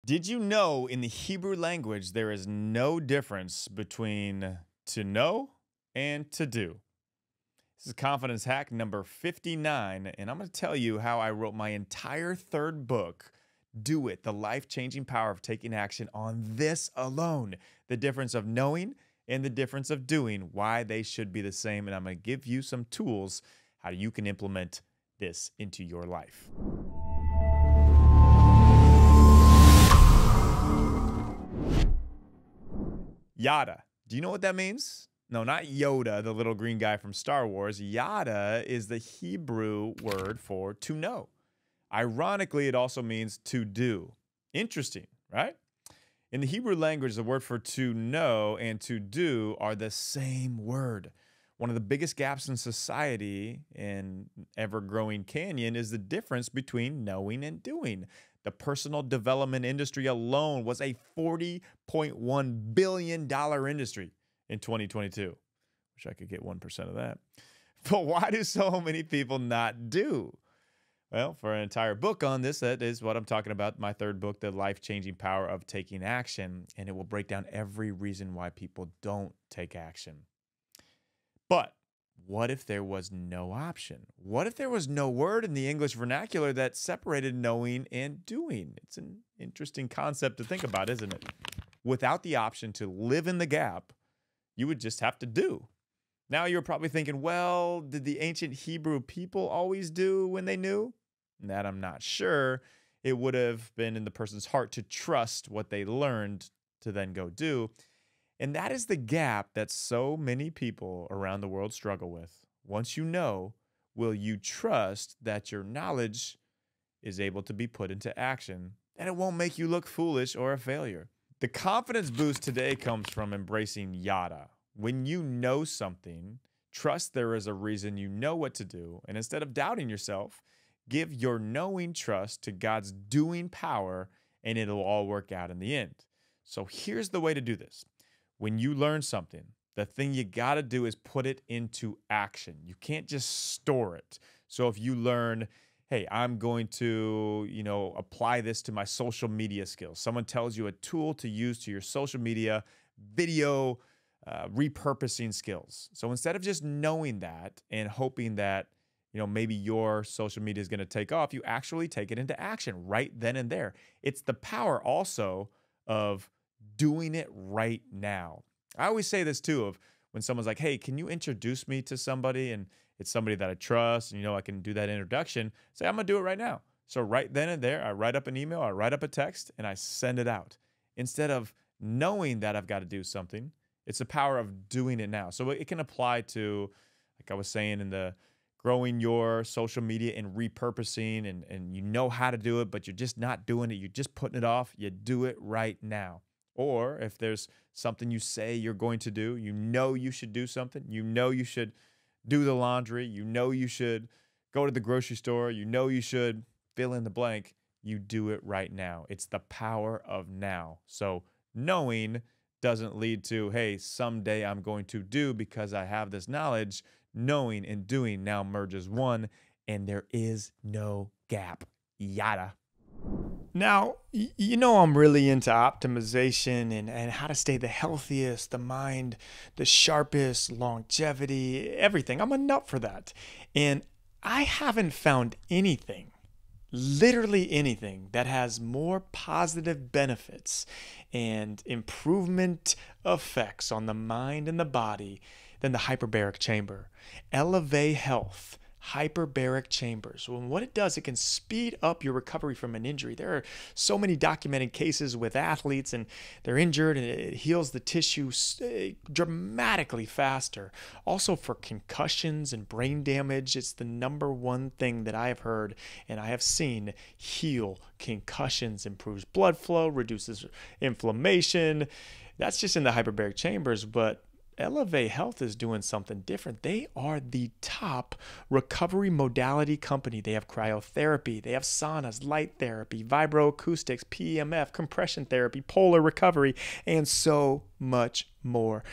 Did you know in the Hebrew language there is no difference between to know and to do? This is confidence hack number 59, and I'm going to tell you how I wrote my entire third book, Do It, the life-changing power of taking action on this alone. The difference of knowing and the difference of doing, why they should be the same, and I'm going to give you some tools how you can implement this into your life. Yoda. Do you know what that means? No, not Yoda, the little green guy from Star Wars. Yoda is the Hebrew word for to know. Ironically, it also means to do. Interesting, right? In the Hebrew language, the word for to know and to do are the same word. One of the biggest gaps in society in ever-growing canyon is the difference between knowing and doing. The personal development industry alone was a $40.1 billion industry in 2022. Wish I could get 1% of that. But why do so many people not do? Well, for an entire book on this, that is what I'm talking about, my third book, The Life-Changing Power of Taking Action, and it will break down every reason why people don't take action. But what if there was no option? What if there was no word in the English vernacular that separated knowing and doing? It's an interesting concept to think about, isn't it? Without the option to live in the gap, you would just have to do. Now you're probably thinking, well, did the ancient Hebrew people always do when they knew? That I'm not sure. It would have been in the person's heart to trust what they learned to then go do. And that is the gap that so many people around the world struggle with. Once you know, will you trust that your knowledge is able to be put into action, and it won't make you look foolish or a failure? The confidence boost today comes from embracing Yoda. When you know something, trust there is a reason you know what to do, and instead of doubting yourself, give your knowing trust to God's doing power, and it'll all work out in the end. So here's the way to do this. When you learn something, the thing you got to do is put it into action. You can't just store it. So if you learn, hey, I'm going to, apply this to my social media skills. Someone tells you a tool to use to your social media, video, repurposing skills. So instead of just knowing that and hoping that, maybe your social media is going to take off, you actually take it into action right then and there. It's the power also of doing it right now. I always say this too, of when someone's like, hey, can you introduce me to somebody? And it's somebody that I trust, and I can do that introduction. Say, I'm gonna do it right now. So right then and there, I write up an email, I write up a text, and I send it out. Instead of knowing that I've got to do something, it's the power of doing it now. So it can apply to, like I was saying, in the growing your social media and repurposing, and you know how to do it, but you're just not doing it. You're just putting it off. You do it right now. Or if there's something you say you're going to do, you should do something, you should do the laundry, you should go to the grocery store, you should fill in the blank, you do it right now. It's the power of now. So knowing doesn't lead to, hey, someday I'm going to do because I have this knowledge. Knowing and doing now merges one, and there is no gap. Yada. Now, I'm really into optimization and how to stay the healthiest, the mind, the sharpest, longevity, everything. I'm a nut for that. And I haven't found anything, literally anything, that has more positive benefits and improvement effects on the mind and the body than the hyperbaric chamber. Elevate Health. Hyperbaric chambers. Well, what it does, it can speed up your recovery from an injury. There are so many documented cases with athletes, and they're injured, and it heals the tissue dramatically faster. Also for concussions and brain damage, it's the number one thing that I have heard and I have seen heal concussions, improves blood flow, reduces inflammation. That's just in the hyperbaric chambers, but Elevate Health is doing something different. They are the top recovery modality company. They have cryotherapy, they have saunas, light therapy, vibroacoustics, PEMF, compression therapy, polar recovery, and so much more.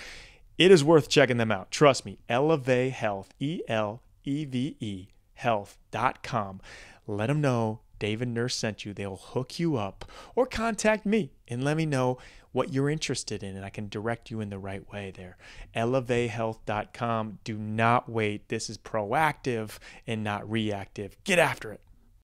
It is worth checking them out. Trust me, Elevate Health, ELEVE health.com. Let them know David Nurse sent you. They'll hook you up, or contact me and let me know what you're interested in, and I can direct you in the right way there. elevatehealth.com. Do not wait. This is proactive and not reactive. Get after it.